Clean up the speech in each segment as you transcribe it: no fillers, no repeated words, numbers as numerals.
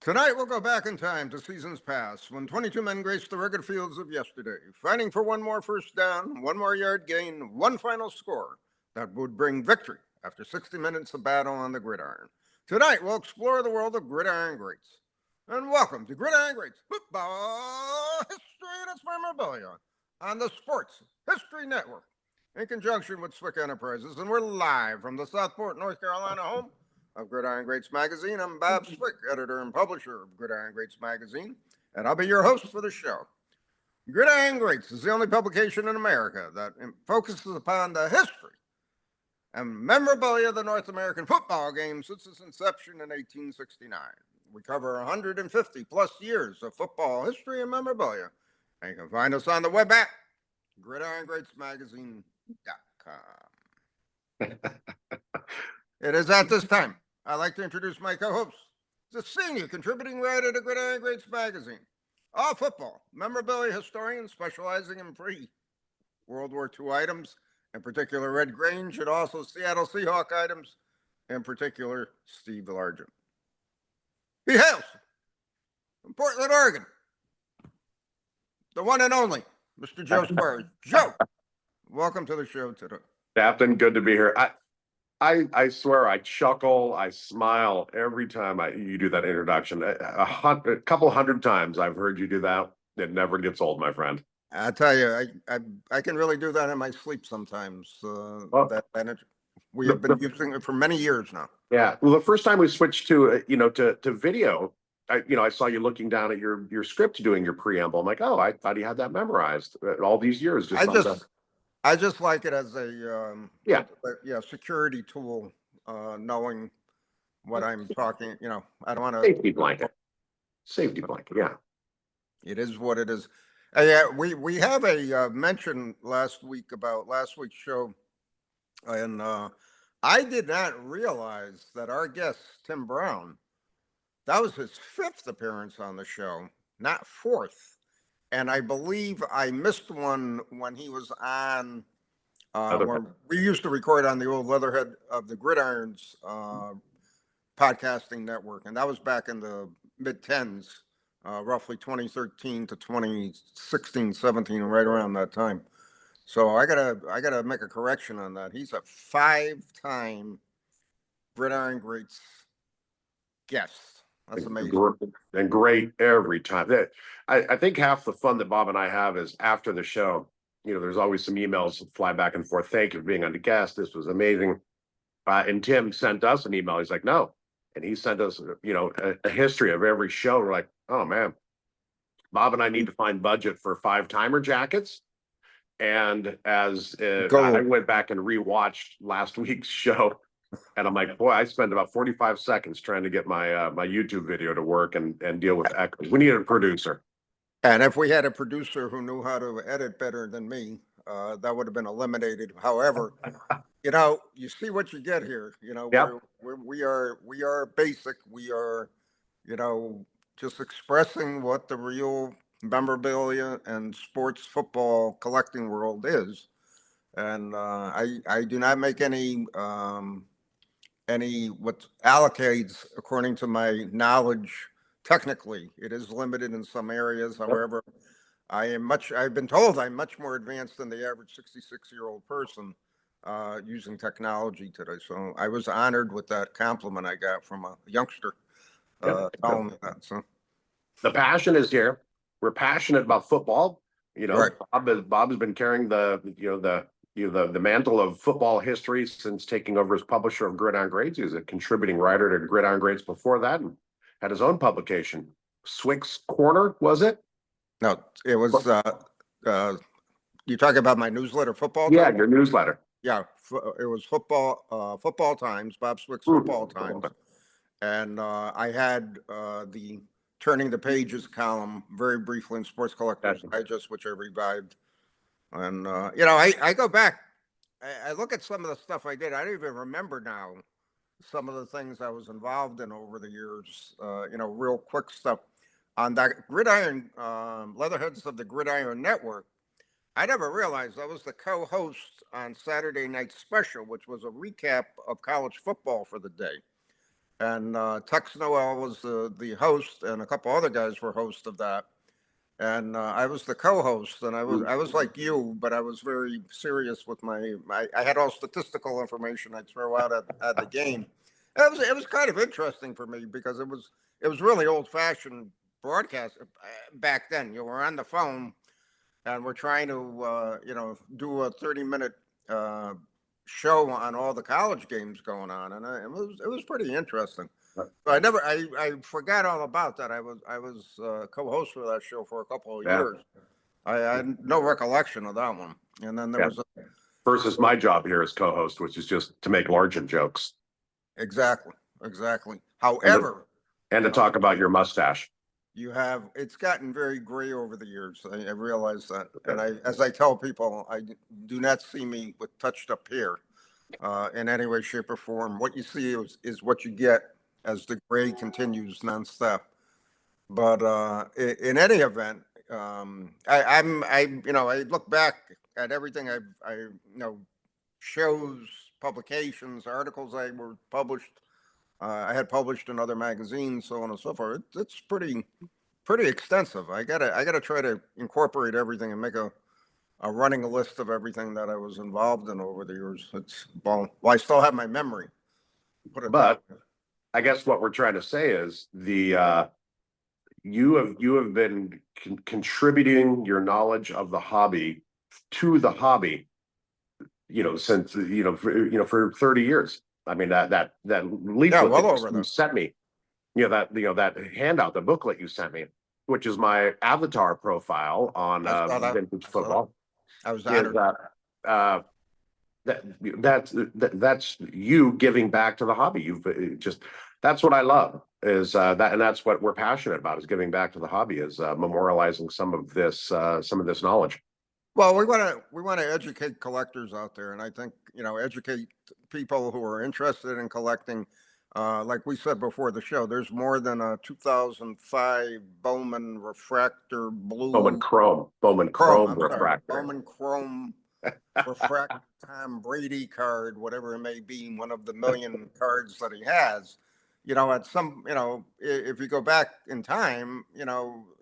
Tonight we'll go back in time to seasons past when 22 men graced the rugged fields of yesterday, fighting for one more first down, one more yard gain, one final score that would bring victory after 60 minutes of battle on the gridiron. Tonight we'll explore the world of Gridiron Greats. And welcome to Gridiron Greats Football History and its Memorabilia on the Sports History Network in conjunction with Swick Enterprises. And we're live from the Southport, North Carolina home of Gridiron Greats Magazine. I'm Bob Swick, editor and publisher of Gridiron Greats Magazine, and I'll be your host for the show. Gridiron Greats is the only publication in America that focuses upon the history and memorabilia of the North American football game since its inception in 1869. We cover 150 plus years of football history and memorabilia, and you can find us on the web at gridirongreatsmagazine.com. It is at this time I'd like to introduce my co-host, the senior contributing writer to Gridiron Greats Magazine, all football memorabilia historian specializing in pre-World War II items, in particular Red Grange, and also Seattle Seahawk items, in particular Steve Largent. He hails from Portland, Oregon, the one and only Mr. Joe Squires. Joe, welcome to the show today. Captain, good to be here. I swear I chuckle, I smile every time you do that introduction. A couple hundred times I've heard you do that. It never gets old, my friend. I tell you, I can really do that in my sleep sometimes. We have been using it for many years now. Yeah. Well, the first time we switched to to video, I saw you looking down at your script doing your preamble. I'm like, oh, I thought he had that memorized all these years. I just like it as a security tool, knowing what I'm talking. I don't want to safety blanket. Yeah, it is what it is. Yeah, we have a mention last week about last week's show, and I did not realize that our guest Tim Brown, that was his 5th appearance on the show, not 4th. And I believe I missed one when he was on, where we used to record on the old Leatherhead of the Gridirons podcasting network. And that was back in the mid-10s, roughly 2013 to 2016, 17, right around that time. So I gotta make a correction on that. He's a 5-time Gridiron Greats guest. That's amazing. And great every time. I think half the fun that Bob and I have is after the show, there's always some emails that fly back and forth. Thank you for being on the guest. This was amazing. And Tim sent us an email. He's like, no. And he sent us, a history of every show. We're like, oh, man. Bob and I need to find budget for 5-timer jackets. And as I went back and rewatched last week's show, and I'm like, boy, I spent about 45 seconds trying to get my my YouTube video to work and deal with echoes. We needed a producer. And if we had a producer who knew how to edit better than me, that would have been eliminated. However, you see what you get here. Yep. We are basic. We are, just expressing what the real memorabilia and sports football collecting world is. And I do not make any what allocates according to my knowledge. Technically, it is limited in some areas. However, I've been told I'm much more advanced than the average 66-year-old person using technology today. So I was honored with that compliment I got from a youngster telling me that. So the passion is here. We're passionate about football. Right. Bob has been carrying the mantle of football history since taking over as publisher of Gridiron Greats. He was a contributing writer to Gridiron Greats before that, and had his own publication, Swick's Corner, was it? No, it was. You talking about my newsletter, Football? Yeah, your newsletter. Yeah, it was Football Times, Bob Swick's Football Times, and I had the Turning the Pages column very briefly in Sports Collectors Digest, which I revived. And I go back, I look at some of the stuff I did. I don't even remember now some of the things I was involved in over the years. Real quick stuff on that Gridiron, Leatherheads of the Gridiron Network. I never realized I was the co-host on Saturday Night Special, which was a recap of college football for the day. and Tex Noel was the host, and a couple other guys were hosts of that. And I was the co-host, and I was like you, but I was very serious with my I had all statistical information I'd throw out at the game. It was kind of interesting for me because it was really old-fashioned broadcast back then. You were on the phone, and we're trying to do a 30-minute uh, show on all the college games going on, and it was pretty interesting. So I forgot all about that. I was co-host for that show for a couple of Yeah, years. I had no recollection of that one. And then there yeah. was Versus my job here as co-host, which is just to make margin jokes exactly, exactly. and to, However, and to talk about your mustache. it's gotten very gray over the years. I realize that, and as I tell people, I do not see me with touched up hair in any way, shape, or form. What you see is what you get as the gray continues nonstop. But in any event, I look back at everything shows, publications, articles I were published. I had published in other magazines, so on and so forth. It's pretty extensive. I gotta try to incorporate everything and make a running list of everything that I was involved in over the years. Well, I still have my memory. Put it that But way. I guess what we're trying to say is you have been contributing your knowledge of the hobby to the hobby, since for 30 years. I mean that Yeah, leaflet well that over you that. sent me, that handout, the booklet you sent me, which is my avatar profile on I saw that. vintage I saw that. football, I was is honored. uh that that's you giving back to the hobby. You've just that's what I love is that, and that's what we're passionate about, is giving back to the hobby, is memorializing some of this knowledge. Well, we want to educate collectors out there, and I think educate people who are interested in collecting. Like we said before the show, there's more than a 2005 Bowman refractor blue Bowman chrome. Chrome I'm sorry, refractor. Bowman chrome refract Tom Brady card, whatever it may be, one of the million cards that he has. At some, if you go back in time,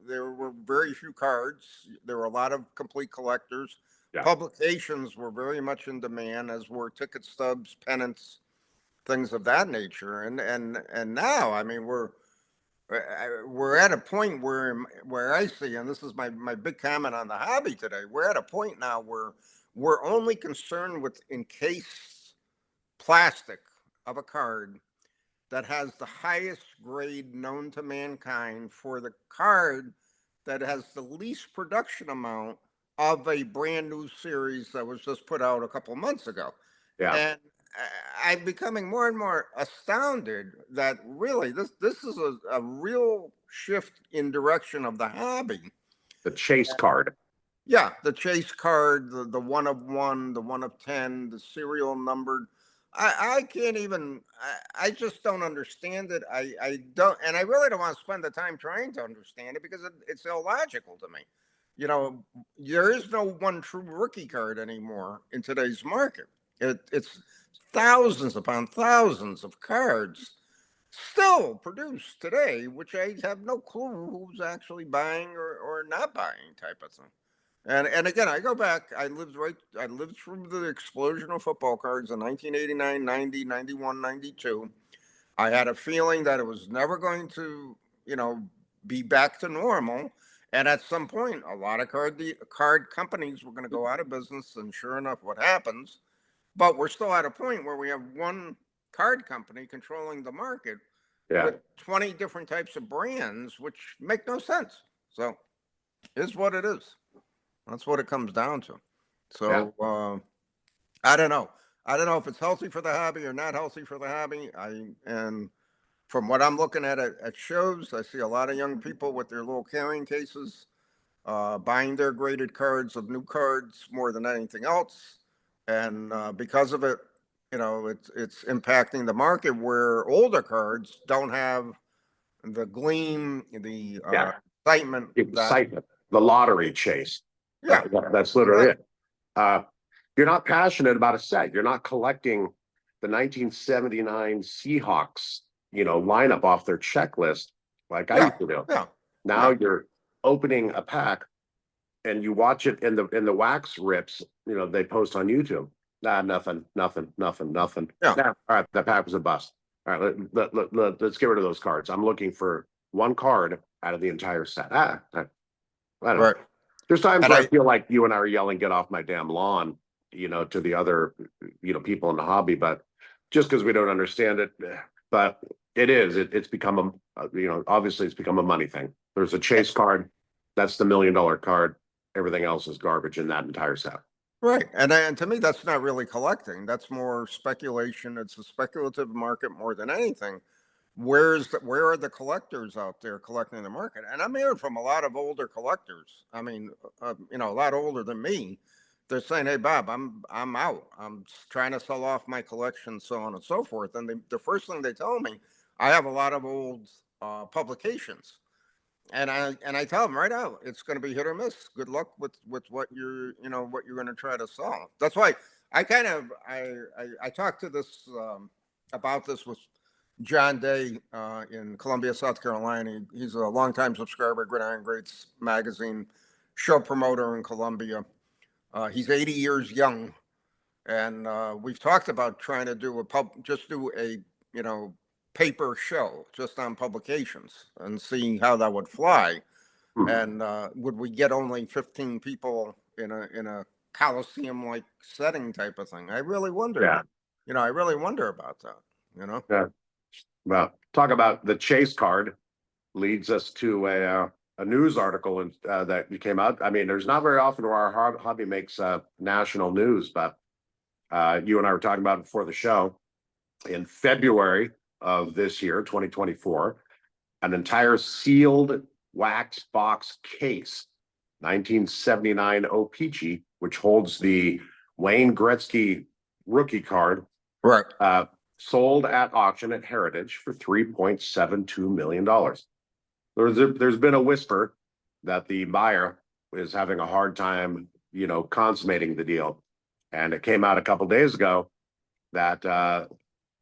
there were very few cards. There were a lot of complete collectors. Yeah. Publications were very much in demand, as were ticket stubs, pennants, things of that nature. And now, I mean, we're at a point where I see, and this is my big comment on the hobby today. We're at a point now where we're only concerned with encased plastic of a card that has the highest grade known to mankind for the card that has the least production amount of a brand new series that was just put out a couple months ago. Yeah. And I'm becoming more and more astounded that really this is a real shift in direction of the hobby. The chase card. Yeah, the chase card, the one of one, the one of 10, the serial numbered. I can't even, I just don't understand it. I don't, and I really don't want to spend the time trying to understand it because it's illogical to me. There is no one true rookie card anymore in today's market. It's thousands upon thousands of cards still produced today, which I have no clue who's actually buying or not buying, type of thing. And again, I go back. I lived through the explosion of football cards in 1989, 90, 91, 92. I had a feeling that it was never going to, be back to normal. And at some point, a lot of card companies were going to go out of business. And sure enough, what happens? But we're still at a point where we have one card company controlling the market Yeah. with 20 different types of brands, which make no sense. So, is what it is. That's what it comes down to. Yeah. So I don't know. I don't know if it's healthy for the hobby or not healthy for the hobby. And from what I'm looking at shows, I see a lot of young people with their little carrying cases, buying their graded cards of new cards more than anything else. And because of it, it's impacting the market where older cards don't have the gleam, the Yeah. excitement that. Excitement. The lottery chase. Yeah, That's literally it. You're not passionate about a set. You're not collecting the 1979 Seahawks lineup off their checklist like I Yeah, used to do. yeah, Now yeah, you're opening a pack and you watch it in the wax rips, they post on YouTube. Nah, nothing. yeah. Nah, all right, that pack was a bust. All right, let's get rid of those cards. I'm looking for one card out of the entire set. I don't know. Right. There's times And where I feel like you and I are yelling, get off my damn lawn, to the other, people in the hobby, but just because we don't understand it. But it's become obviously it's become a money thing. There's a chase card. That's the $1 million card. Everything else is garbage in that entire set. right. And to me, that's not really collecting. That's more speculation. It's a speculative market more than anything. Where are the collectors out there collecting the market? And I'm hearing from a lot of older collectors. I mean, a lot older than me. They're saying, "Hey, Bob, I'm out. I'm trying to sell off my collection, so on and so forth." And the first thing they tell me, I have a lot of old publications, and I tell them right out, it's going to be hit or miss. Good luck with what you're going to try to sell. That's why I kind of I talked to this about this with John Day in Columbia, South Carolina. He's a longtime subscriber, Gridiron Greats Magazine, show promoter in Columbia. He's 80 years young, and we've talked about trying to just do a paper show just on publications and see how that would fly. Hmm. And would we get only 15 people in a Coliseum like setting type of thing? I really wonder. Yeah. I really wonder about that. Yeah. Well, talk about the chase card leads us to a news article that came out. I mean, there's not very often where our hobby makes national news, but you and I were talking about it before the show. In February of this year, 2024, an entire sealed wax box case, 1979 O-Pee-Chee, which holds the Wayne Gretzky rookie card, Right. sold at auction at Heritage for $3.72 million. There's been a whisper that the buyer is having a hard time, consummating the deal. And it came out a couple days ago that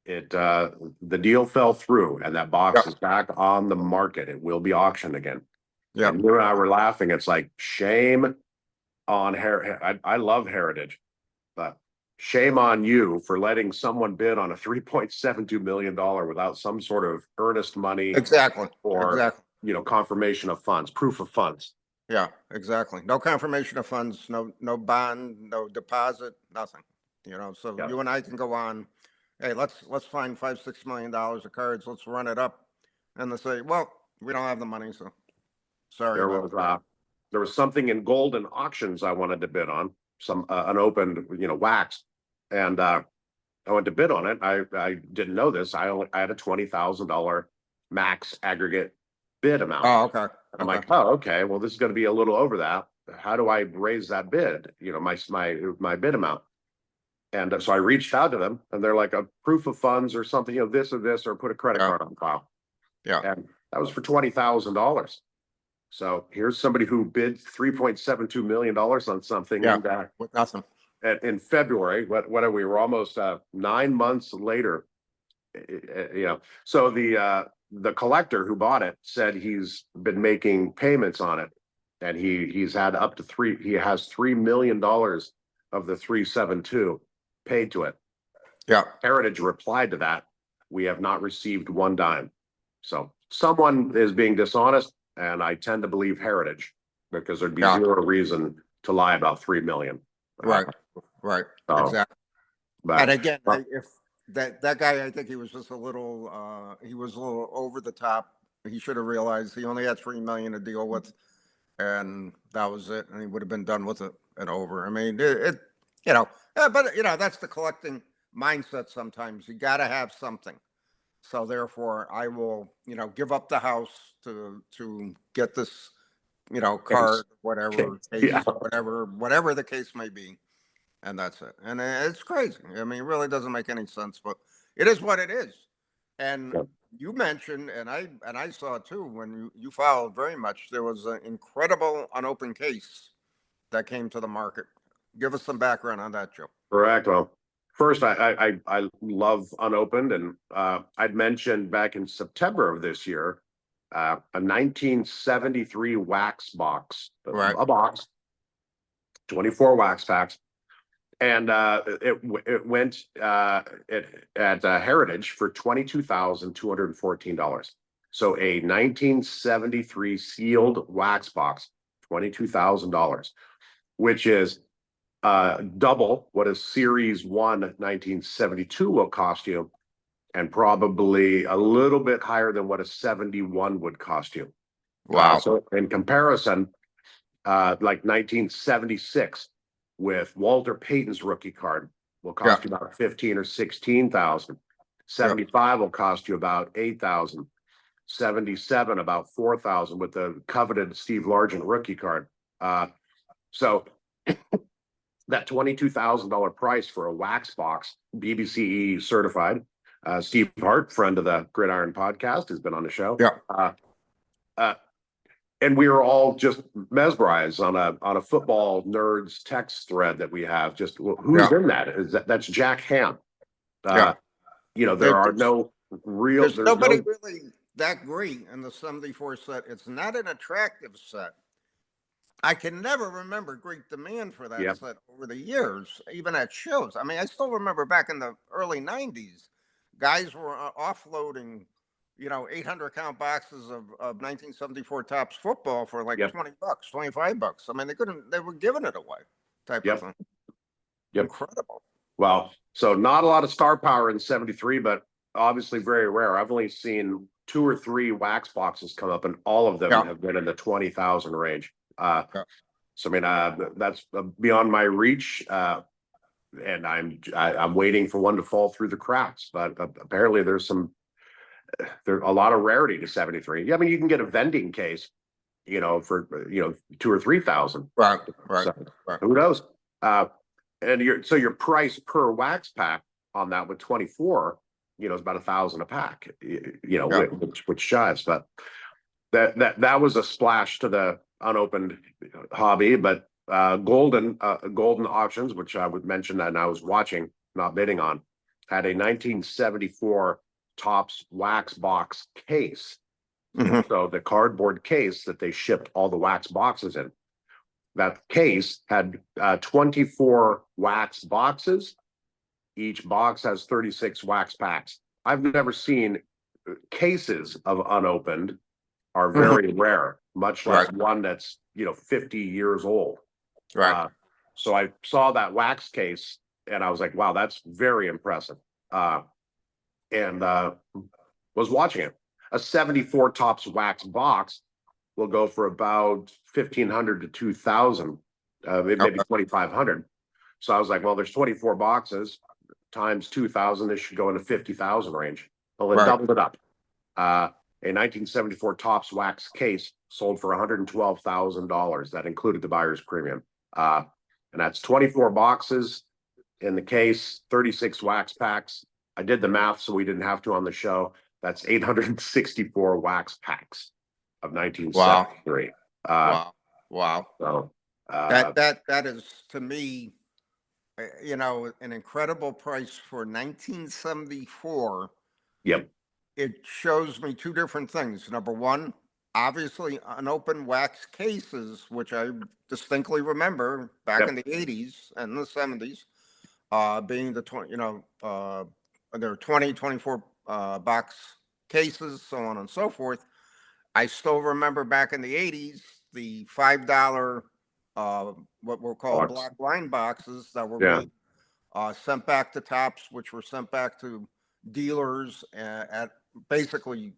the deal fell through and that box Yeah. is back on the market. It will be auctioned again. Yeah. And you and I were laughing. It's like shame on I love Heritage, but shame on you for letting someone bid on a $3.72 million without some sort of earnest money Exactly. or Exactly. confirmation of funds, proof of funds. Yeah. Exactly. No confirmation of funds. No bond. No deposit. Nothing. So Yeah. you and I can go on. Hey, let's find $5-6 million of cards. Let's run it up, and they say, well, we don't have the money, so sorry There about was that. there was something in Golden Auctions I wanted to bid on, some unopened, wax, and I went to bid on it. I didn't know this. I had a $20,000 max aggregate bid amount. Oh, okay. I'm like, oh, okay. Well, this is going to be a little over that. How do I raise that bid? My bid amount. And so I reached out to them, and they're like a proof of funds or something, this or this, or put a credit Yeah. card on file. Yeah. And that was for $20,000. So here's somebody who bid $3.72 million on something. Yeah. And With nothing. in February, what are we? We're almost 9 months later. So the collector who bought it said he's been making payments on it, and he's had up to he has $3 million of the 372 paid to it. Yeah. Heritage replied to that, we have not received one dime. So someone is being dishonest, and I tend to believe Heritage, because there'd be zero reason to lie about 3 million. Right. Right. Exactly. But And again, if that guy, I think he was just a little over the top. He should have realized he only had 3 million to deal with, and that was it. And he would have been done with it and over. I mean, but that's the collecting mindset. Sometimes you got to have something. So therefore, I will, give up the house to get this, card, whatever, case, whatever the case may be, and that's it. And it's crazy. I mean, it really doesn't make any sense, but it is what it is. And you mentioned, and I saw too when you followed very much. There was an incredible unopened case that came to the market. Give us some background on that, Joe. Correct. Well, First, I love Unopened, and I'd mentioned back in September of this year a 1973 wax box, Right. a box, 24 wax packs, and it went at Heritage for $22,214. So a 1973 sealed wax box, $22,000, which is double what a Series 1 1972 will cost you, and probably a little bit higher than what a 71 would cost you. Wow. So in comparison, like 1976 with Walter Payton's rookie card will cost you about 15 or 16,000. 75 will cost you about 8,000. 77 about 4,000 with the coveted Steve Largent rookie card. So that $22,000 price for a wax box, BBCE certified. Steve Hart, friend of the Gridiron podcast, has been on the show. And we were all just mesmerized on a football nerds text thread that we have. Just who's in that? That's Jack Ham. You know, there are no real. There's nobody really that great in the 74 set. It's not an attractive set. I can never remember great demand for that set over the years, even at shows. I mean, I still remember back in the early 90s, guys were offloading, 800 count boxes of 1974 Topps football for like $20, $25. I mean, they were giving it away type of thing. Incredible. Well, so not a lot of star power in 73, but obviously very rare. I've only seen 2 or 3 wax boxes come up, and all of them have been in the 20,000 range. So I mean, that's beyond my reach, and I'm waiting for one to fall through the cracks. But apparently, there's a lot of rarity to 73. Yeah, I mean, you can get a vending case, for 2 or 3,000. Right. So, who knows? And your price per wax pack on that with 24, is about $1,000 a pack. Which jives, but that was a splash to the Unopened hobby. But Golden Auctions, which I would mention that, and I was watching, not bidding on, had a 1974 Topps wax box case. So the cardboard case that they shipped all the wax boxes in, that case had 24 wax boxes. Each box has 36 wax packs. I've never seen cases of Unopened are very rare, much less one that's 50 years old. So I saw that wax case and I was like, wow, that's very impressive. And was watching it. A 74 Topps wax box will go for about 1,500 to 2,000, maybe 2,500. So I was like, well, there's 24 boxes times 2,000. This should go in the 50,000 range. Well, it doubled it up. A 1974 Topps wax case sold for $112,000. That included the buyer's premium. And that's 24 boxes in the case, 36 wax packs. I did the math so we didn't have to on the show. That's 864 wax packs of 1973. Wow. So that is, to me, an incredible price for 1974. It shows me 2 different things. Number one, obviously unopened wax cases, which I distinctly remember back in the 80s and the 70s, being the 20, there are 20, 24 box cases, so on and so forth. I still remember back in the 80s, the $5 what were called black line boxes that were made, sent back to Topps, which were sent back to dealers at basically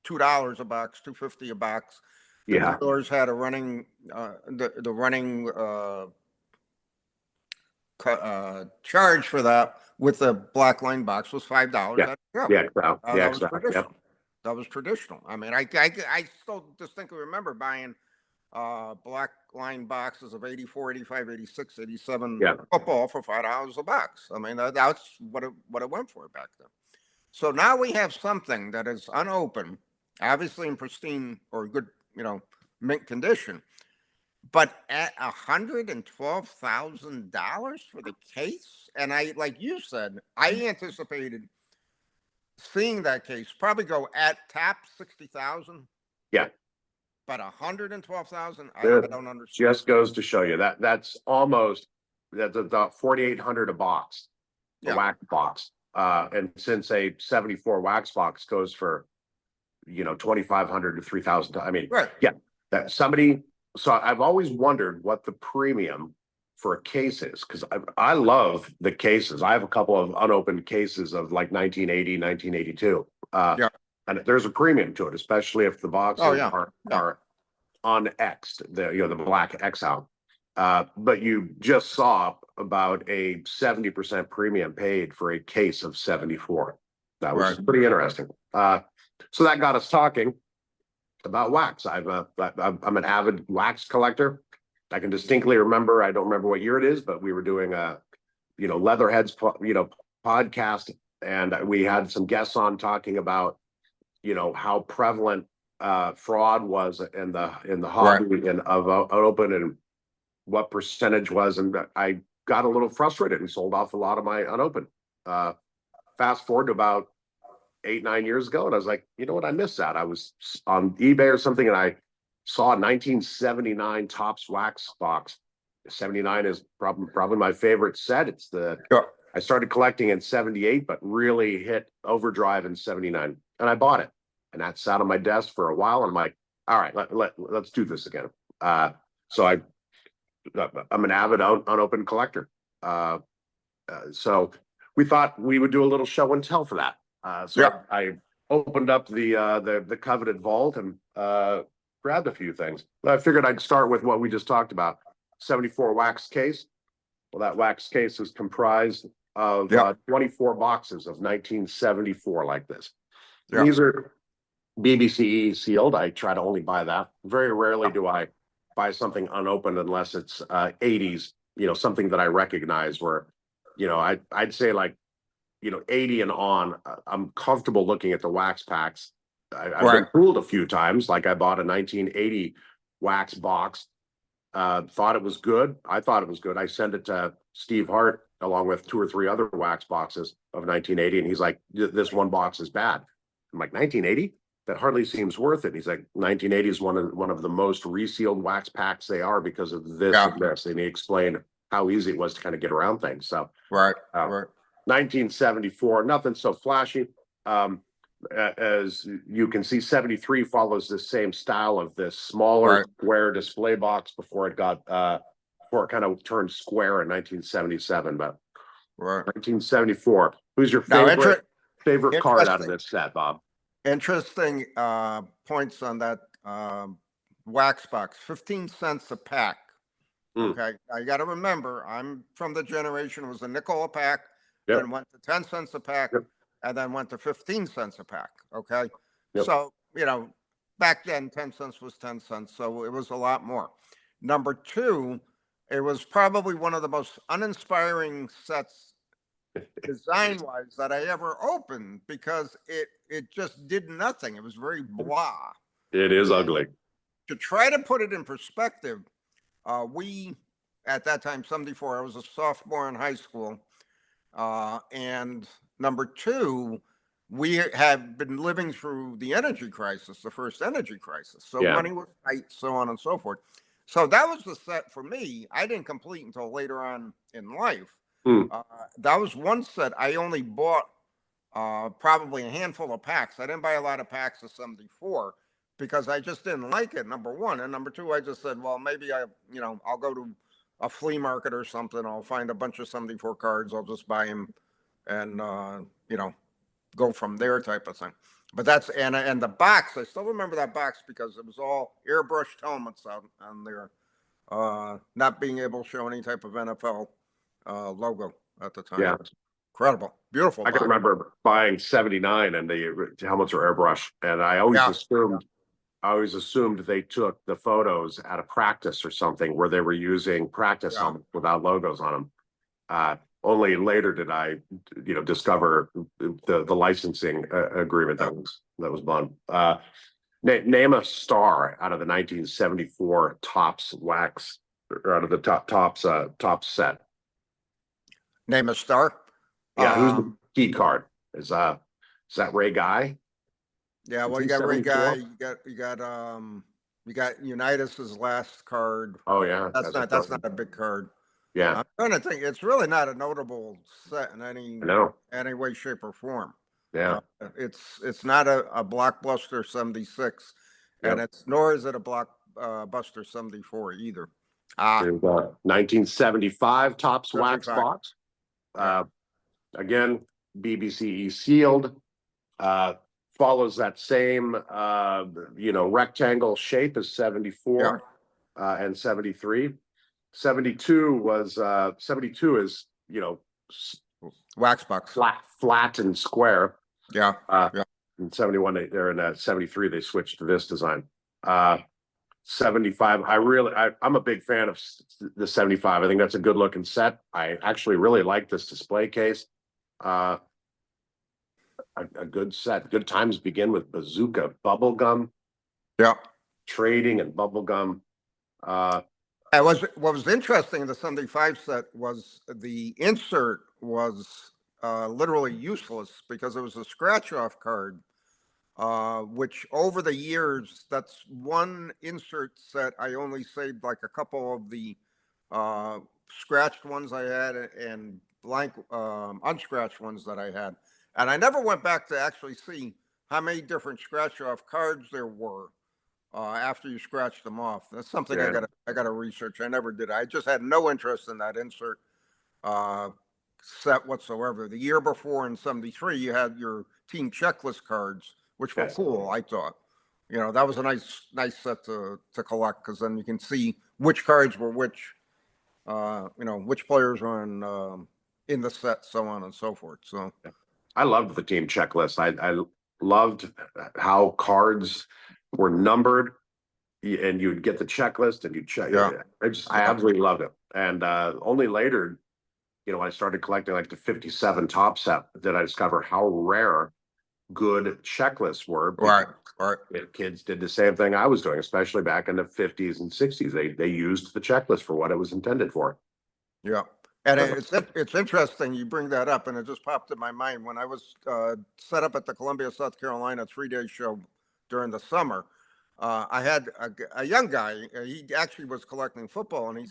$2 a box, $2.50 a box. The dealers had a running the running charge for that with the black line box was $5. That was traditional. I mean, I still distinctly remember buying black line boxes of 84, 85, 86, 87 football for $5 a box. I mean, that's what it went for back then. So now we have something that is unopened, obviously in pristine or good, mint condition. But at $112,000 for the case, and I, like you said, I anticipated seeing that case probably go at tap 60,000, Yeah, but 112,000, I it don't understand. just goes to show you that that's almost that's about 4,800 a box, the Yeah, wax box. And since a 74 wax box goes for 2,500 to 3,000, I mean, right. yeah, that somebody. So I've always wondered what the premium for a case is, because I love the cases. I have a couple of unopened cases of like 1980, 1982. Yeah. And there's a premium to it, especially if the Oh, boxes yeah. Yeah. are unXed, the black X out. But you just saw about a 70% premium paid for a case of 74. That was Right. just pretty interesting. So that got us talking about wax. I'm an avid wax collector. I can distinctly remember, I don't remember what year it is, but we were doing a, Leatherheads, podcast, and we had some guests on talking about, how prevalent fraud was in the Right. hobby and of unopened, and what percentage was, and I got a little frustrated and sold off a lot of my unopened. Fast forward to about 8-9 years ago, and I was like, you know what, I missed that. I was on eBay or something, and I saw a 1979 Topps wax box. 79 is probably my favorite set. It's Yeah. I started collecting in 78, but really hit overdrive in 79, and I bought it. And that sat on my desk for a while. And I'm like, all right, let's do this again. So I'm an avid unopened collector. So we thought we would do a little show and tell for that. So Yeah. I opened up the coveted vault and grabbed a few things. But I figured I'd start with what we just talked about. 74 wax case. Well, that wax case is comprised of 24 boxes of 1974 like this. Yeah. These are BBC sealed. I try to only buy that. Very rarely do I buy something unopened unless it's 80s, something that I recognize where, I'd say like, 80 and on, I'm comfortable looking at the wax packs. I've been fooled a few times. Like I bought a 1980 wax box, thought it was good. I thought it was good. I sent it to Steve Hart along with 2 or 3 other wax boxes of 1980. And he's like, this one box is bad. I'm like, 1980? That hardly seems worth it. He's like, 1980 is one of the most resealed wax packs they are because of this and this. And he explained how easy it was to kind of get around things. So Right. 1974, nothing so flashy. As you can see, 73 follows the same style of this smaller square display box before it kind of turned square in 1977. But 1974, who's your favorite card out of this set, Bob? Interesting points on that wax box. 15 cents a pack. Okay, I got to remember, I'm from the generation, it was a nickel a pack, then went to 10 cents a pack, and then went to 15 cents a pack. Okay, so back then 10 cents was 10 cents, so it was a lot more. Number two, it was probably one of the most uninspiring sets design wise that I ever opened, because it just did nothing. It was very blah. It is ugly. To try to put it in perspective, we at that time, 74, I was a sophomore in high school, and number two, we had been living through the energy crisis, the first energy crisis, so money was tight, so on and so forth. So that was the set for me. I didn't complete until later on in life. That was one set I only bought probably a handful of packs. I didn't buy a lot of packs of 74 because I just didn't like it, number one. And number two, I just said, well, maybe I'll go to a flea market or something. I'll find a bunch of 74 cards. I'll just buy them and, go from there type of thing. But that's, and the box, I still remember that box because it was all airbrushed helmets out on there, not being able to show any type of NFL logo at the time. Yeah. Incredible. Beautiful. I can remember buying 79 and the helmets were airbrush. And I always assumed they took the photos at a practice or something where they were using practice helmets without logos on them. Only later did I, discover the licensing agreement that was done. Name a star out of the 1974 Topps wax, or out of the Topps set. Name a star. Yeah, who's the key card? Is that Ray Guy? Yeah, well, you got Ray Guy, you got Unitas's last card. Oh yeah, That's not a big card. Yeah, I'm trying to think. It's really not a notable set in I know. any way, shape, or form. Yeah, It's not a blockbuster 76, and yep. nor is it a blockbuster 74 either. There's 1975 Topps wax 75. box. Again, BBC sealed. Follows that same rectangle shape as 74 and 73. 72 is Wax box. flat and square. Yeah. In 71 they're in 73 they switched to this design. 75, I'm a big fan of the 75. I think that's a good looking set. I actually really like this display case. A good set. Good times begin with Bazooka bubble gum. Yeah. Trading and bubble gum. What was interesting in the 75 set was the insert was literally useless because it was a scratch off card, which over the years, that's one insert set. I only saved like a couple of the scratched ones I had and blank unscratched ones that I had. And I never went back to actually see how many different scratch off cards there were after you scratched them off. That's something I gotta research. I never did. I just had no interest in that insert set whatsoever. The year before in 73, you had your team checklist cards, which were cool, I thought. That was a nice set to collect, because then you can see which cards were which players were in the set, so on and so forth. So I loved the team checklist. I loved how cards were numbered and you'd get the checklist and you'd check. I absolutely loved it. And only later, when I started collecting like the 57 Top set, did I discover how rare good checklists were. Right. Kids did the same thing I was doing, especially back in the 50s and 60s. They used the checklist for what it was intended for. Yeah. And it's interesting you bring that up, and it just popped in my mind when I was set up at the Columbia, South Carolina 3-day show during the summer. I had a young guy. He actually was collecting football, and he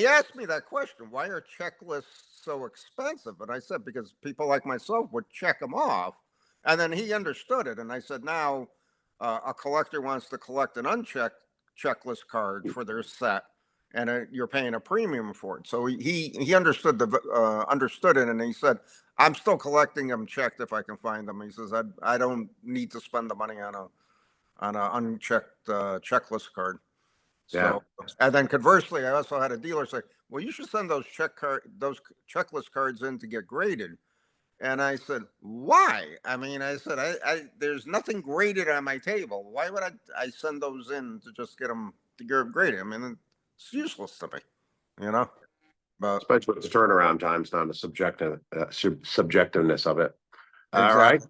asked me that question: why are checklists so expensive? And I said, because people like myself would check them off, and then he understood it. And I said, now a collector wants to collect an unchecked checklist card for their set, and you're paying a premium for it. So he understood understood it, and he said, I'm still collecting them checked if I can find them. He says, I don't need to spend the money on an unchecked checklist card. So, and then conversely, I also had a dealer say, well, you should send those checklist cards in to get graded. And I said, why? I mean, I said, there's nothing graded on my table. Why would I send those in to just get them to get graded? I mean, it's useless to me, But especially with the turnaround times, not the subjectiveness of it. Exactly. All right.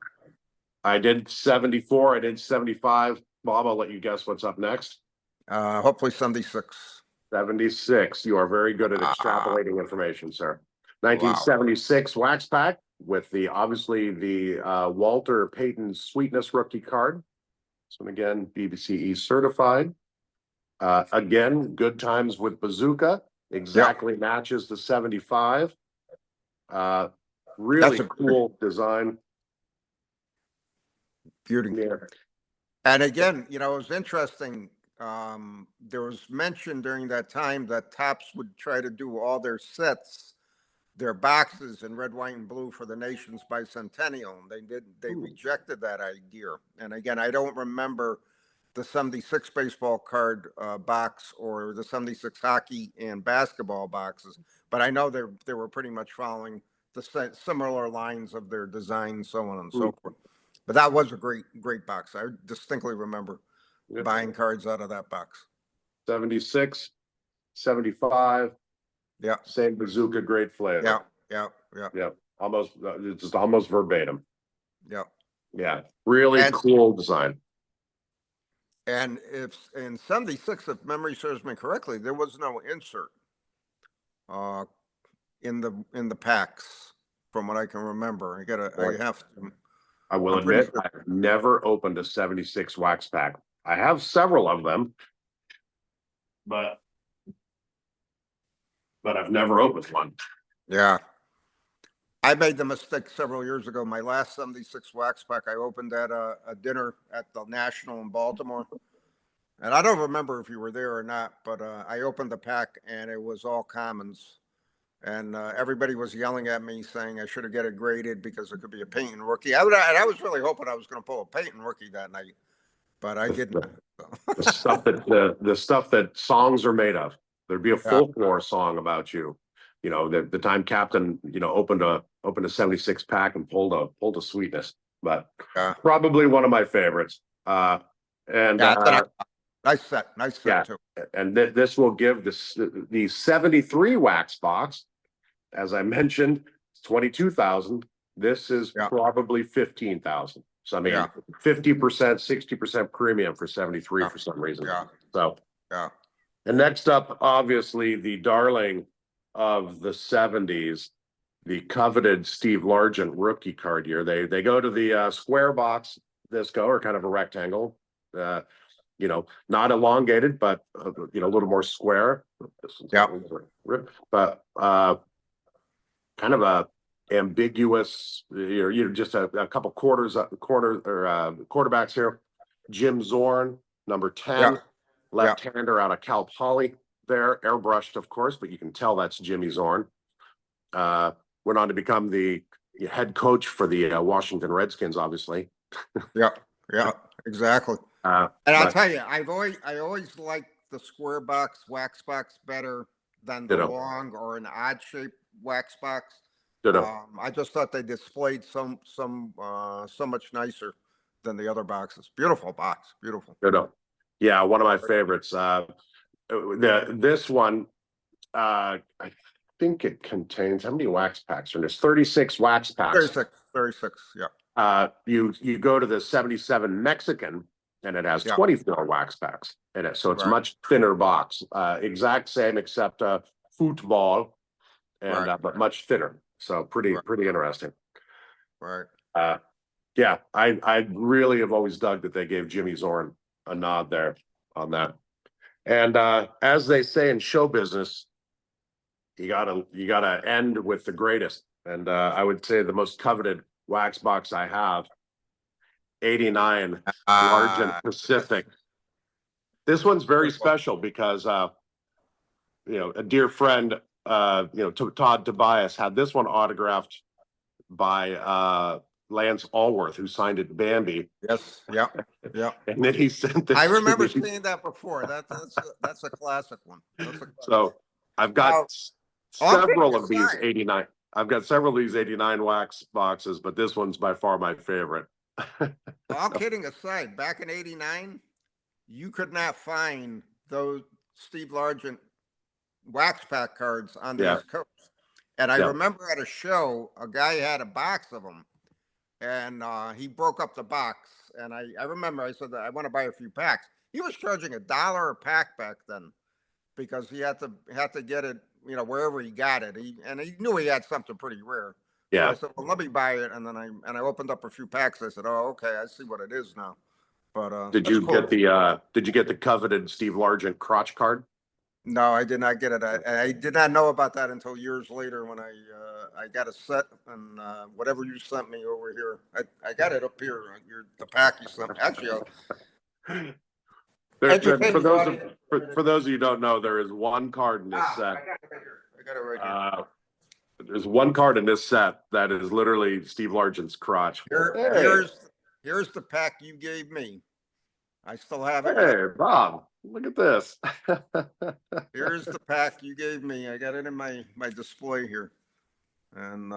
I did 74. I did 75. Bob, I'll let you guess what's up next. Hopefully 76. 76. You are very good at extrapolating information, sir. 1976 wax pack with obviously the Walter Payton Sweetness rookie card. This one again, BBCE certified. Again, good times with Bazooka. Exactly matches the 75. Really cool design. Beauty. Yeah. And again, it was interesting. There was mention during that time that Topps would try to do all their sets, their boxes in red, white, and blue for the nation's bicentennial. And they rejected that idea. And again, I don't remember the 76 baseball card box or the 76 hockey and basketball boxes, but I know they were pretty much following the similar lines of their design, so on and so forth. But that was a great box. I distinctly remember buying cards out of that box. 76, 75. Yeah. Same Bazooka, great flavor. Yeah. It's almost verbatim. Yeah. Yeah. Really cool design. And if in 76, if memory serves me correctly, there was no insert uh, in the packs, from what I can remember. I have to. I will I'm pretty admit, sure. I've never opened a 76 wax pack. I have several of them, but I've never opened one. Yeah. I made the mistake several years ago. My last 76 wax pack, I opened at a dinner at the National in Baltimore. And I don't remember if you were there or not, but I opened the pack and it was all commons. And everybody was yelling at me saying I should have get it graded because it could be a painting rookie. And I was really hoping I was going to pull a painting rookie that night, but I didn't. The stuff that the stuff that songs are made of. There'd be a Yeah. folklore song about you. You know, the time Captain, opened a 76 pack and pulled a sweetness, but Yeah. probably one of my favorites. And Yeah, nice yeah, set too. and this will give the 73 wax box, as I mentioned, 22,000. This is Yeah. probably 15,000. So I mean, Yeah. 50%, 60% premium for 73 Yeah. for some reason. Yeah. So, Yeah. and next up, obviously, the darling of the 70s, the coveted Steve Largent rookie card year. They go to the square box disco, or kind of a rectangle. Not elongated, but a little more square. Yeah. But kind of a ambiguous, just a couple quarterbacks here. Jim Zorn, number 10, Yeah. left-hander out of Cal Poly there, airbrushed, of course, but you can tell that's Jimmy Zorn. Went on to become the head coach for the Washington Redskins, obviously. Yeah. Yeah. Exactly. And I'll tell you, I always liked the square box wax box better than the long or an odd shaped wax box. I just thought they displayed so much nicer than the other boxes. Beautiful box, beautiful. Yeah, one of my favorites. This one, I think it contains, how many wax packs are in this? 36 wax packs. 36, yeah. You go to the 77 Mexican, and it has 24 wax packs in it. So it's much thinner box. Exact same except football, and but much thinner. So pretty interesting. Right. Yeah, I really have always dug that they gave Jimmy Zorn a nod there on that. And as they say in show business, you gotta end with the greatest. And I would say the most coveted wax box I have, 89 Largent Pacific. This one's very special because a dear friend, Todd Tobias, had this one autographed by Lance Allworth, who signed it Bambi. Yes. Yeah. Yeah. And then he sent this. I remember seeing that before. That's a classic one. So I've got several of these 89. I've got several of these 89 wax boxes, but this one's by far my favorite. All kidding aside, back in '89, you could not find those Steve Largent wax pack cards on the East Coast. And I remember at a show, a guy had a box of them, and he broke up the box. And I remember I said that I want to buy a few packs. He was charging $1 a pack back then because he had to get it, wherever he got it. He knew he had something pretty rare. Yeah. So I said, well, let me buy it, and then I opened up a few packs. I said, oh, okay, I see what it is now. But did you get the coveted Steve Largent crotch card? No, I did not get it. I did not know about that until years later when I got a set, and whatever you sent me over here, I got it up here. The pack you sent me. Actually, for those of you who don't know, there is one card in this set. I got it right here. There's one card in this set that is literally Steve Largent's crotch. Here's the pack you gave me. I still have it. Hey, Bob, look at this. Here's the pack you gave me. I got it in my display here, and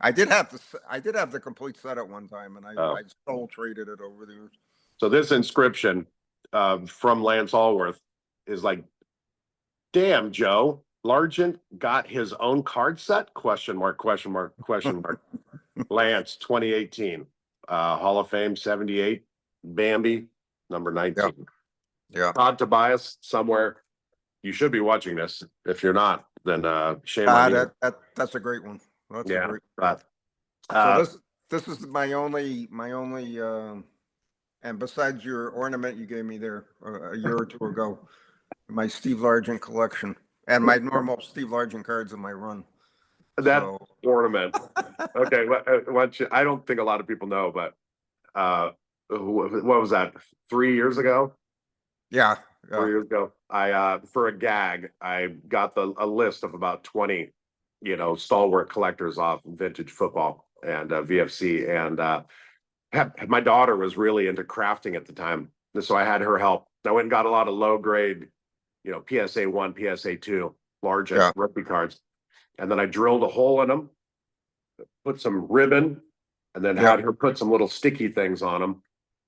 I did have the complete set at one time, and I soul traded it over the years. So this inscription from Lance Allworth is like, "Damn, Joe, Largent got his own card set?" Question mark, question mark, question mark. Lance, 2018, Hall of Fame, 78, Bambi. number 19. Yeah. Todd Tobias, somewhere. You should be watching this. If you're not, then shame on you. That's a great one. That's a Yeah, great. but So this is my only and besides your ornament you gave me there a year or two ago, my Steve Largent collection and my normal Steve Largent cards in my run. that So ornament. Okay, I don't think a lot of people know, but what was that? 3 years ago? yeah, 3 years ago, I for a gag, I got a list of about 20, stalwart collectors off vintage football and VFC, and my daughter was really into crafting at the time, so I had her help. I went and got a lot of low grade, PSA 1, PSA 2, large rugby cards, and then I drilled a hole in them, put some ribbon, and then had her put some little sticky things on them,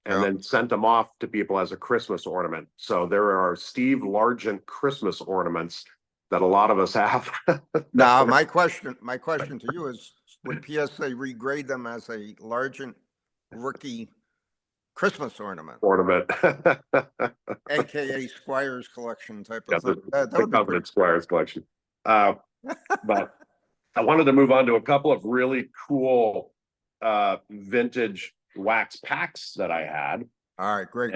and then sent them off to people as a Christmas ornament. So there are Steve Largent Christmas ornaments that a lot of us have. Now my question to you is, would PSA regrade them as a Largent rookie Christmas ornament, aka Squires collection type of thing? That would be great. Squires collection. But I wanted to move on to a couple of really cool vintage wax packs that I had. All right, great.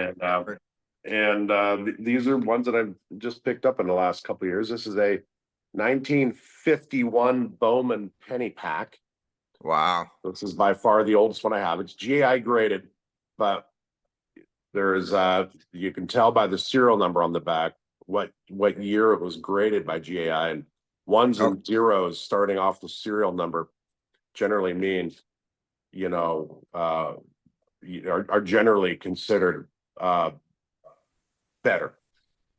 These are ones that I've just picked up in the last couple of years. This is a 1951 Bowman penny pack. Wow. This is by far the oldest one I have. It's GI graded, but there's you can tell by the serial number on the back what year it was graded by GAI, and ones and zeros starting off the serial number generally means are generally considered better.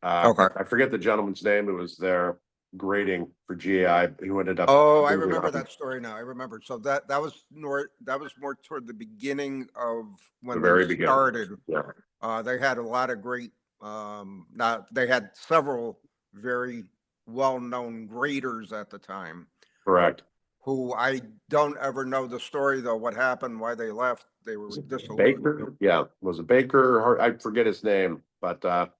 I forget the gentleman's name who was there grading for GAI who ended up. Oh, I remember that story now. I remember. So that was more toward the beginning of when they started. Yeah. They had a lot of great. They had several very well-known graders at the time. Correct. Who I don't ever know the story though. What happened? Why they left? They were Baker. Yeah, was it Baker? I forget his name, but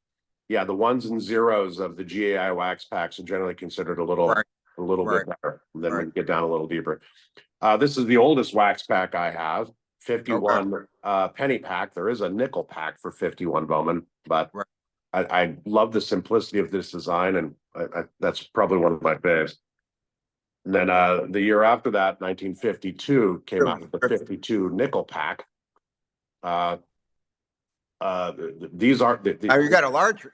yeah, the ones and zeros of the GAI wax packs are generally considered a little bit better. And then we get down a little deeper. This is the oldest wax pack I have, 51 penny pack. There is a nickel pack for 51 Bowman, but I love the simplicity of this design, and that's probably one of my faves. And then the year after that, 1952, came out with the 52 nickel pack. These are you got a large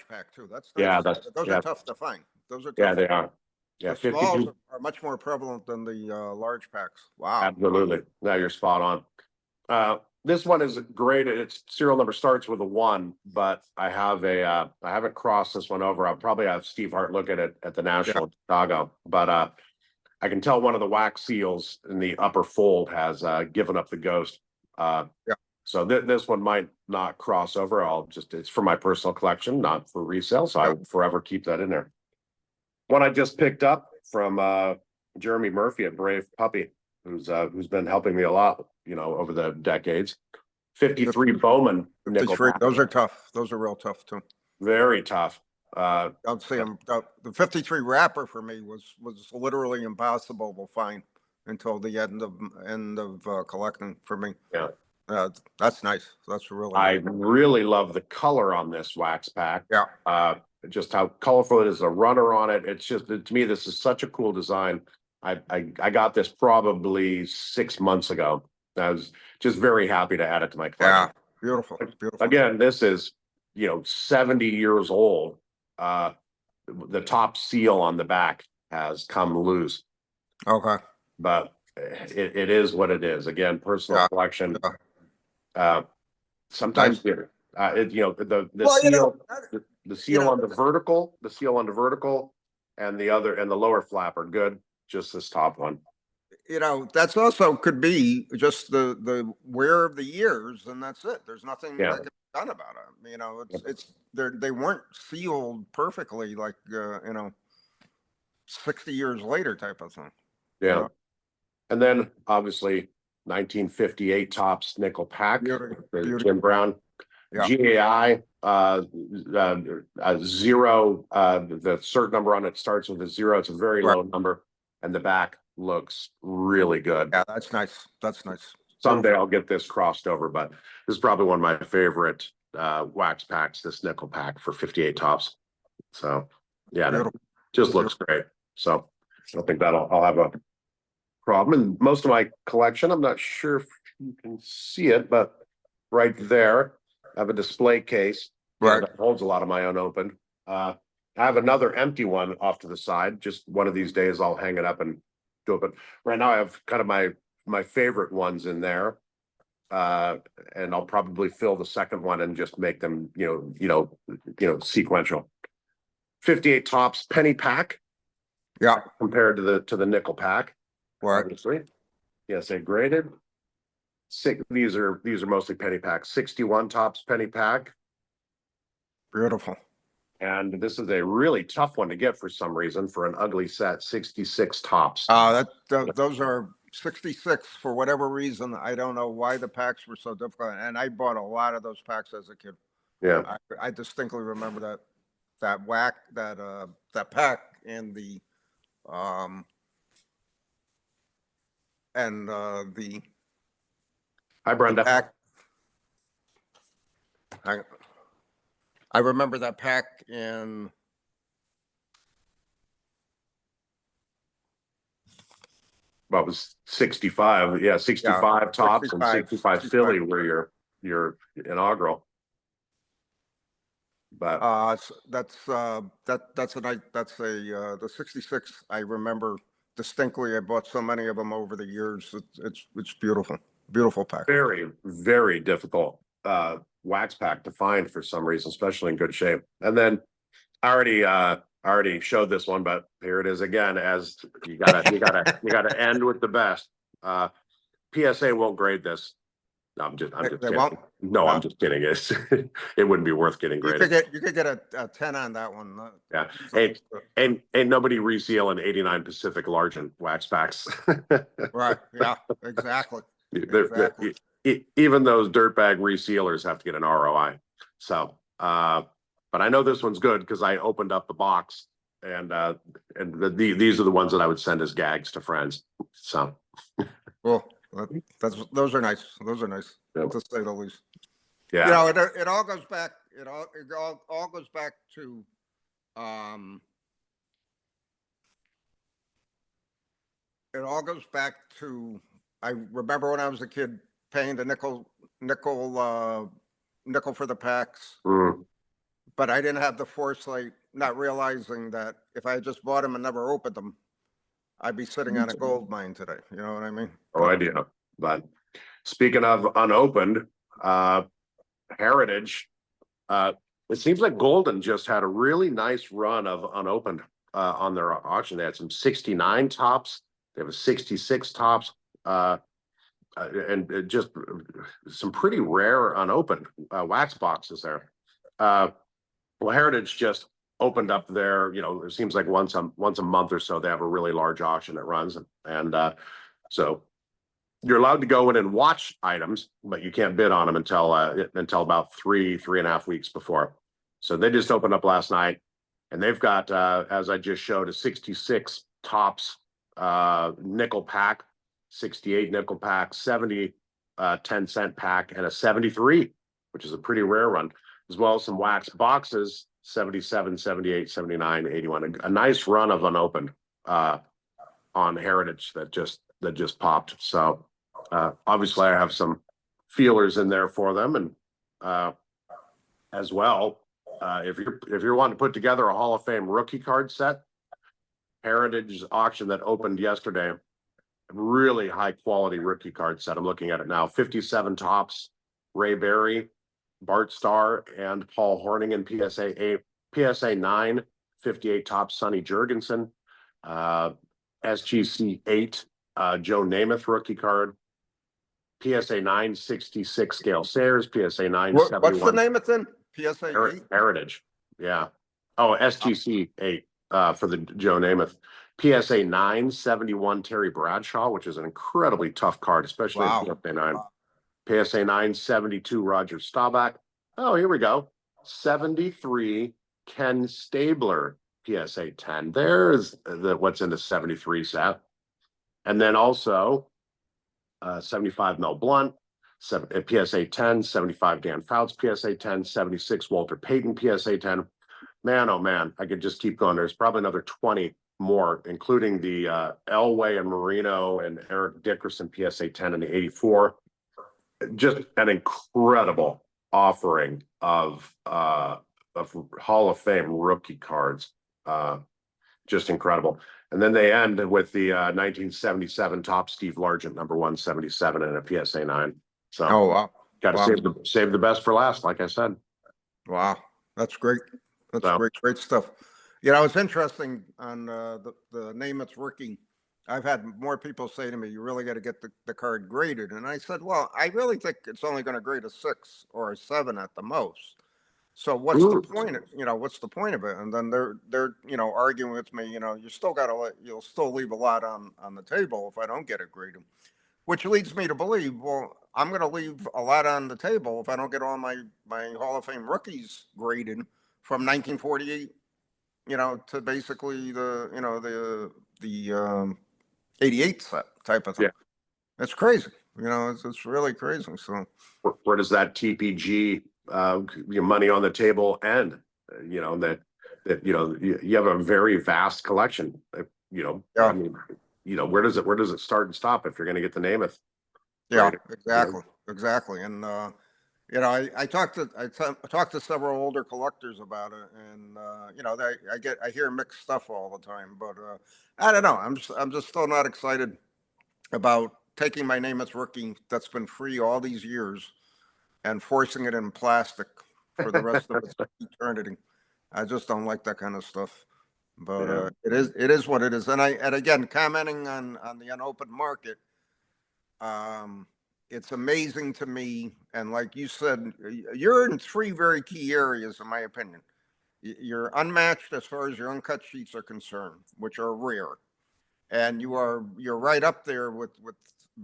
pack too. That's nice. Those are tough to find. Those are tough. Yeah, they are. Yeah, the smalls are much more prevalent than the large packs. Wow. Absolutely. Now you're spot on. This one is graded. Its serial number starts with a 1, but I haven't crossed this one over. I'll probably have Steve Hart look at it at the National in Chicago, but I can tell one of the wax seals in the upper fold has given up the ghost. So this one might not cross over. It's for my personal collection, not for resale. So I will forever keep that in there. One I just picked up from Jeremy Murphy at Brave Puppy, who's been helping me a lot, over the decades. 53 Bowman nickel pack. Those are tough. Those are real tough too. Very tough. Don't see them. The 53 wrapper for me was literally impossible to find until the end of collecting for me. Yeah. That's nice. That's really. I really love the color on this wax pack. Yeah. Just how colorful it is, a runner on it. It's just, to me, this is such a cool design. I got this probably 6 months ago. I was just very happy to add it to my collection. Yeah. Beautiful. Beautiful. Again, this is 70 years old. The top seal on the back has come loose. Okay. But it is what it is. Again, personal collection. Sometimes the seal on the vertical, and the lower flap are good. Just this top one. That's also could be just the wear of the years, and that's it. There's nothing that can be done about it. They weren't sealed perfectly, like 60 years later type of thing. Yeah. And then obviously 1958 Topps nickel pack, Jim Brown. Yeah. GAI, 0, the cert number on it starts with a 0. It's a very Right. low number, and the back looks really good. Yeah, that's nice. That's nice. Someday I'll get this crossed over, but this is probably one of my favorite wax packs, this nickel pack for 58 tops. So yeah, it just looks great. So I think I'll have a problem. And most of my collection, I'm not sure if you can see it, but right there, I have a display case. Right. That holds a lot of my unopened. I have another empty one off to the side. Just one of these days I'll hang it up and do it. But right now I have kind of my favorite ones in there. And I'll probably fill the second one and just make them, sequential. 58 tops penny pack. Yeah. Compared to the nickel pack. Right. Obviously. Yes, they graded. These are mostly penny packs. 61 tops penny pack. Beautiful. And this is a really tough one to get for some reason for an ugly set. 66 tops. Those are 66 for whatever reason. I don't know why the packs were so difficult. And I bought a lot of those packs as a kid. Yeah. I distinctly remember that pack and the Hi, Brenda. pack. I remember that pack in Well, it was 65. Yeah, 65 tops 65, and 65 65. Philly were your inaugural. But that's the 66. I remember distinctly. I bought so many of them over the years. It's beautiful pack. Very, very difficult wax pack to find for some reason, especially in good shape. And then I already showed this one, but here it is again. As you gotta end with the best. PSA won't grade this. No, I'm just kidding. Won't? No, I'm just kidding. It wouldn't be worth getting graded. You could get a 10 on that one. Yeah. Ain't nobody resealing 89 Pacific large and wax packs. Right. Yeah, exactly. Even those dirtbag resealers have to get an ROI. So, but I know this one's good because I opened up the box and these are the ones that I would send as gags to friends. So, cool. Those are nice. Those are nice, yep. to say the least. Yeah. It all goes back. It all goes back to I remember when I was a kid paying the nickel for the packs, but I didn't have the foresight, not realizing that if I had just bought them and never opened them, I'd be sitting on a gold mine today. You know what I mean? No idea. But speaking of unopened, Heritage, it seems like Golden just had a really nice run of unopened on their auction. They had some 69 tops. They have a 66 tops, and just some pretty rare unopened wax boxes there. Well, Heritage just opened up their, it seems like once a month or so, they have a really large auction that runs. And so you're allowed to go in and watch items, but you can't bid on them until about 3.5 weeks before. So they just opened up last night and they've got, as I just showed, a 66 tops nickel pack, 68 nickel pack, 70 10-cent pack, and a 73, which is a pretty rare one, as well as some wax boxes, 77, 78, 79, 81. A nice run of unopened on Heritage that just popped. So obviously I have some feelers in there for them, and as well, if you're wanting to put together a Hall of Fame rookie card set, Heritage auction that opened yesterday, really high quality rookie card set. I'm looking at it now. 57 tops, Ray Berry, Bart Starr, and Paul Horning in PSA 8, PSA 9, 58 tops, Sonny Jurgensen, SGC 8, Joe Namath rookie card, PSA 9, 66 Scale Sayers, PSA 9, What's 71. the name it's in? PSA 8? Heritage. Yeah. Oh, SGC 8 for the Joe Namath. PSA 9, 71 Terry Bradshaw, which is an incredibly tough card, especially at PSA 9. PSA 9, 72 Roger Staubach. Oh, here we go. 73 Ken Stabler PSA 10. There's what's in the 73 set. And then also 75 Mel Blunt, PSA 10, 75 Dan Fouts PSA 10, 76 Walter Payton PSA 10. Man, oh man, I could just keep going. There's probably another 20 more, including the Elway and Marino and Eric Dickerson PSA 10 in the 84. Just an incredible offering of Hall of Fame rookie cards. Just incredible. And then they end with the 1977 top Steve Largent, number 177 and a PSA 9. So, Oh, wow. got to Wow. save the best for last, like I said. Wow. That's great. That's So, great stuff. You know, it's interesting on the name it's rookie. I've had more people say to me, you really got to get the card graded. And I said, well, I really think it's only going to grade a 6 or a 7 at the most. So what's the point of, what's the point of it? And then they're arguing with me, you still got to you'll still leave a lot on the table if I don't get it graded, which leads me to believe, well, I'm going to leave a lot on the table if I don't get all my Hall of Fame rookies graded from 1948, to basically the 88 set type of thing. yeah. It's crazy. It's really crazy. So Where does that TPG money on the table end? You have a very vast collection. yeah. I mean, where does it start and stop if you're going to get the Namath? Yeah, Right? exactly. And I talked to several older collectors about it, and I hear mixed stuff all the time. But I don't know. I'm just still not excited about taking my name as rookie that's been free all these years and forcing it in plastic for the rest of its eternity. I just don't like that kind of stuff. But it is what it is. And again, commenting on the unopened market, it's amazing to me. And like you said, you're in 3 very key areas, in my opinion. You're unmatched as far as your uncut sheets are concerned, which are rare. And you're right up there with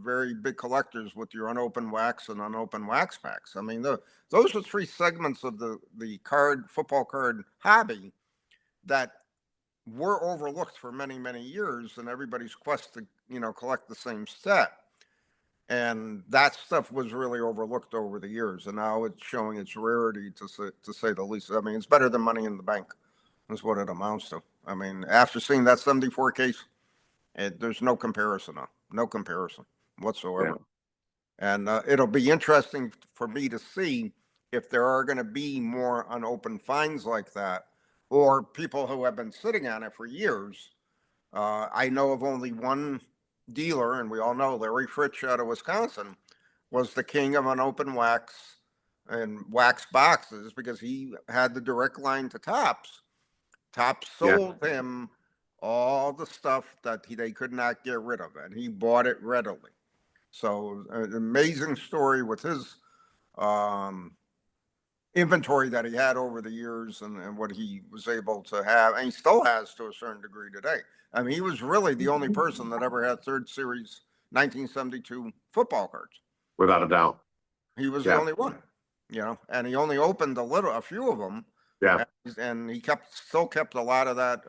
very big collectors with your unopened wax and unopened wax packs. I mean, those are 3 segments of the football card hobby that were overlooked for many years, and everybody's quest to collect the same set. And that stuff was really overlooked over the years, and now it's showing its rarity, to say the least. I mean, it's better than Money in the Bank. That's what it amounts to. I mean, after seeing that 74 case, there's no comparison now. No comparison whatsoever. Yeah. And it'll be interesting for me to see if there are going to be more unopened finds like that, or people who have been sitting on it for years. I know of only one dealer, and we all know Larry Fritsch out of Wisconsin was the king of unopened wax and wax boxes because he had the direct line to Topps. Topps sold him all the stuff that they could not get rid of, and he bought it readily. So an amazing story with his inventory that he had over the years and what he was able to have, and he still has to a certain degree today. I mean, he was really the only person that ever had 3rd series 1972 football cards. Without a doubt. He was the only one, and he only opened a few of them. Yeah. And he still kept a lot of that,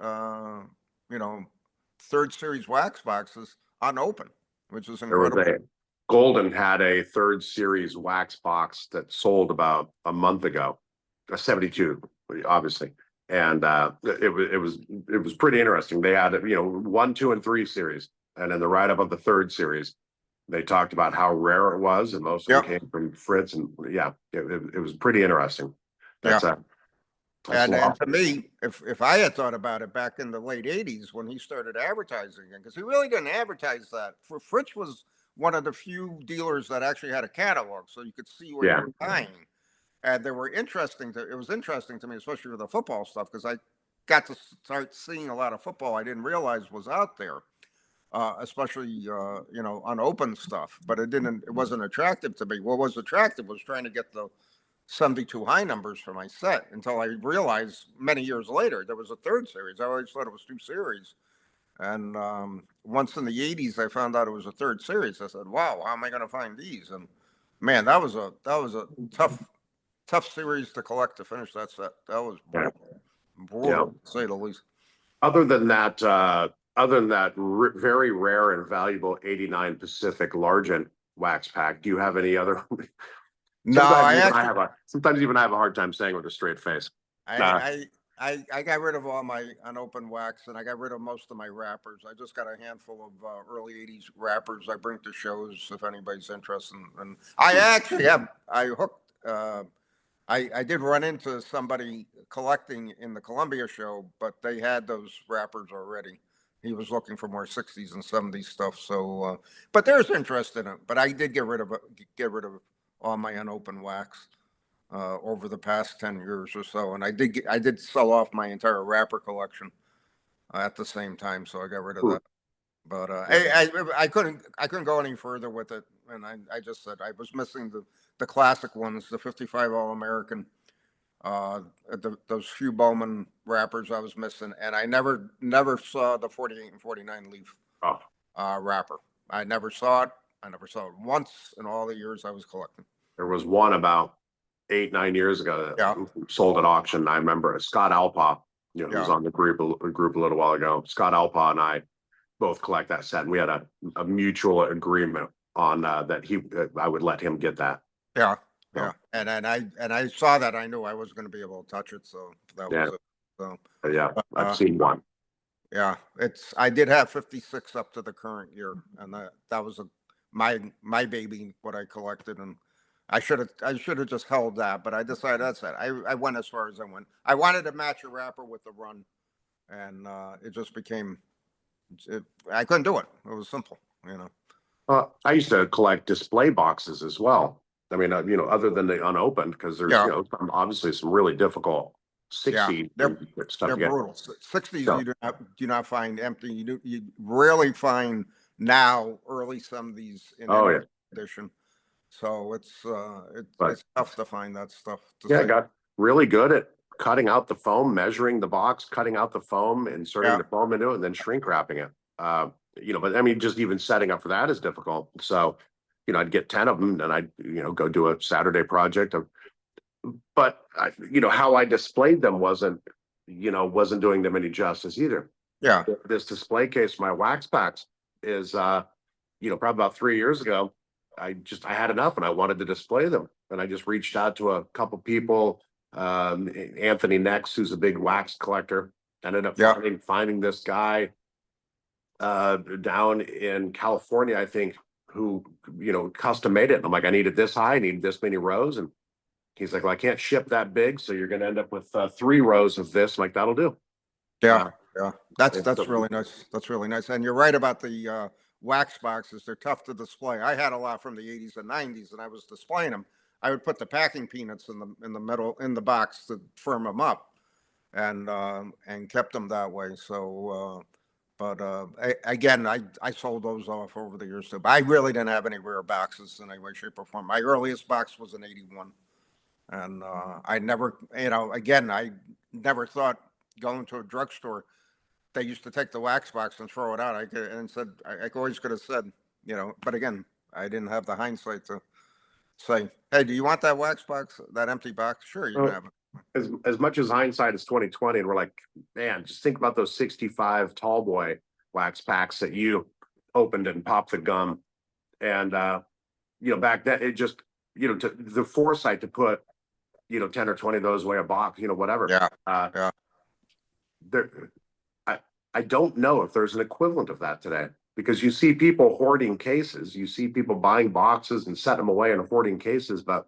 3rd series wax boxes unopened, which is incredible. Golden had a 3rd series wax box that sold about a month ago, a 72, obviously. And it was pretty interesting. They had 1, 2, and 3 series, and in the write-up of the 3rd series, they talked about how rare it was, and most of them came from Fritz. And it was pretty interesting. And to me, if I had thought about it back in the late 80s when he started advertising again, because he really didn't advertise that. Fritz was one of the few dealers that actually had a catalog, so you could see what you were buying. And it was interesting to me, especially with the football stuff, because I got to start seeing a lot of football I didn't realize was out there, especially unopened stuff. But it wasn't attractive to me. What was attractive was trying to get the 72 high numbers for my set, until I realized many years later there was a 3rd series. I always thought it was 2 series. And once in the 80s, I found out it was a 3rd series. I said, wow, how am I going to find these? And man, that was a tough tough series to collect to finish that set. That was Yeah. brutal, to say the least. Other than that, very rare and valuable 89 Pacific Largent wax pack, do you have any other? No, Sometimes even I have a hard time saying with a straight face. Nah. I got rid of all my unopened wax, and I got rid of most of my wrappers. I just got a handful of early '80s wrappers I bring to shows if anybody's interested. And I actually have I hooked. I did run into somebody collecting in the Columbia show, but they had those wrappers already. He was looking for more '60s and '70s stuff. So, but there's interest in it. But I did get rid of all my unopened wax over the past 10 years or so, and I did sell off my entire wrapper collection at the same time, so I got rid of that. But I couldn't go any further with it, and I just said I was missing the classic ones, the 55 All American, those few Bowman wrappers I was missing, and I never saw the 48 and 49 leaf wrapper. I never saw it. I never saw it once in all the years I was collecting. There was one about 8-9 years ago that sold at auction. I remember Scott Alpa, who was on the group a little while ago. Scott Alpa and I both collect that set, and we had a mutual agreement on that I would let him get that. Yeah. And I saw that. I knew I was going to be able to touch it, so that was it. So I've seen one. Yeah, I did have 56 up to the current year, and that was my baby, what I collected, and I should have just held that, but I decided that's it. I went as far as I went. I wanted to match a wrapper with the run, and it just became. I couldn't do it. It was simple, I used to collect display boxes as well. I mean, other than the unopened, because there's obviously some really difficult 60s stuff. They're brutal. 60s you do not find empty. You rarely find now early 70s in any edition. So it's tough to find that stuff. I got really good at cutting out the foam, measuring the box, cutting out the foam, inserting the foam into it, and then shrink wrapping it. But I mean, just even setting up for that is difficult. So, I'd get 10 of them, and I'd go do a Saturday project. But how I displayed them wasn't doing them any justice either. Yeah. This display case, my wax packs, is probably about 3 years ago. I had enough, and I wanted to display them, and I just reached out to a couple people. Anthony Nex, who's a big wax collector, ended up finding this guy down in California, I think, who custom made it. And I'm like, I needed this high, I needed this many rows, and he's like, well, I can't ship that big, so you're going to end up with 3 rows of this. I'm like, that'll do. That's really nice. That's really nice. And you're right about the wax boxes. They're tough to display. I had a lot from the 80s and 90s, and I was displaying them. I would put the packing peanuts in the middle in the box to firm them up, and kept them that way. So, again, I sold those off over the years too. But I really didn't have any rare boxes in any way, shape, or form. My earliest box was an '81, and I never, again, I never thought going to a drugstore. They used to take the wax box and throw it out. I always could have said, but again, I didn't have the hindsight to say, hey, do you want that wax box, that empty box? Sure, you can have it. As much as hindsight is 2020, and we're like, man, just think about those 65 tall boy wax packs that you opened and popped the gum. And back then it just, to the foresight to put, 10 or 20 of those away a box, whatever. I don't know if there's an equivalent of that today, because you see people hoarding cases, you see people buying boxes and setting them away and hoarding cases, but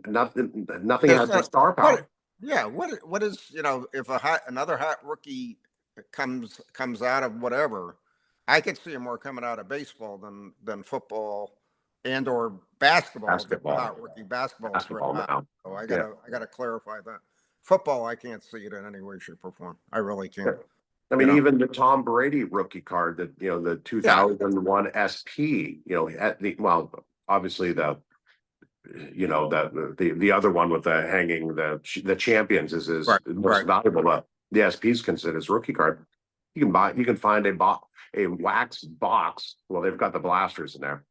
nothing has the star power. What is, if another hot rookie comes out of whatever, I could see him more coming out of baseball than football and or basketball. Hot rookie basketball now. So I gotta clarify that. Football, I can't see it in any way, shape, or form. I really can't. I mean, even the Tom Brady rookie card, that the 2001 SP, obviously the other one with the hanging the champions is most valuable. But the SP is considered his rookie card. You can find a wax box. Well, they've got the blasters in there.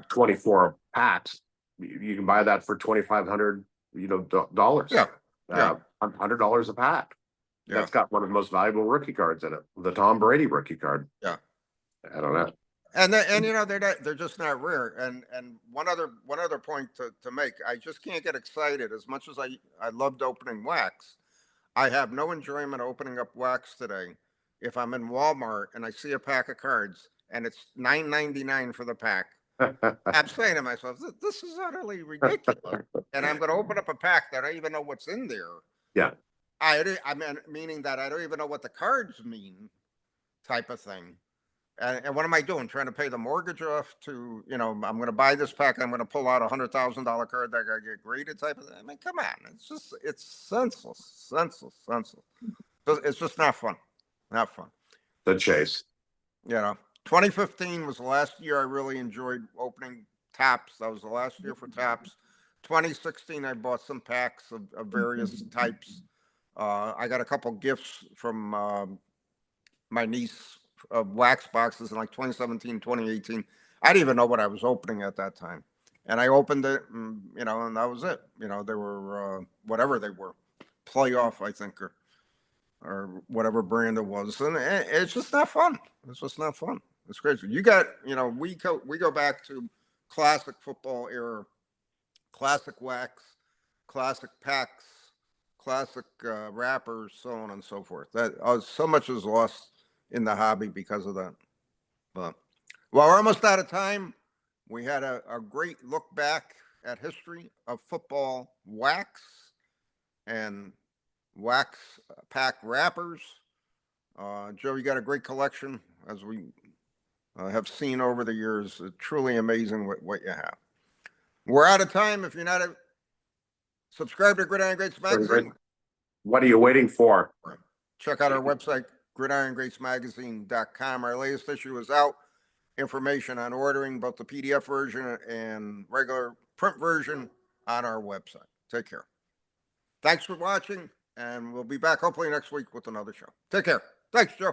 24 packs. You can buy that for $2,500, dollars. Yeah. Yeah. $100 a pack. Yeah. That's got one of the most valuable rookie cards in it, the Tom Brady rookie card. Yeah. I don't know. And they're just not rare. And one other point to make, I just can't get excited as much as I loved opening wax. I have no enjoyment opening up wax today if I'm in Walmart and I see a pack of cards and it's $9.99 for the pack. I'm saying to myself, this is utterly ridiculous. And I'm going to open up a pack that I don't even know what's in there. Yeah. I mean, meaning that I don't even know what the cards mean, type of thing. And what am I doing? Trying to pay the mortgage off to, I'm going to buy this pack. I'm going to pull out $100,000 card that I got to get graded type of thing. I mean, come on. It's senseless. It's just not fun. Not fun. The chase. 2015 was the last year I really enjoyed opening tops. That was the last year for tops. 2016, I bought some packs of various types. I got a couple gifts from my niece of wax boxes in like 2017, 2018. I didn't even know what I was opening at that time. And I opened it, and that was it. They were whatever they were, Playoff, I think, or whatever brand it was. And it's just not fun. It's just not fun. It's crazy. You got, we go back to classic football era, classic wax, classic packs, classic wrappers, so on and so forth. That so much is lost in the hobby because of that. But well, we're almost out of time. We had a great look back at history of football wax and wax pack wrappers. Joe, you got a great collection, as we have seen over the years. Truly amazing what you have. We're out of time. If you're not subscribe to Gridiron Greats Magazine. What are you waiting for? Check out our website, gridirongreatsmagazine.com. Our latest issue is out. Information on ordering both the PDF version and regular print version on our website. Take care. Thanks for watching, and we'll be back hopefully next week with another show. Take care. Thanks, Joe.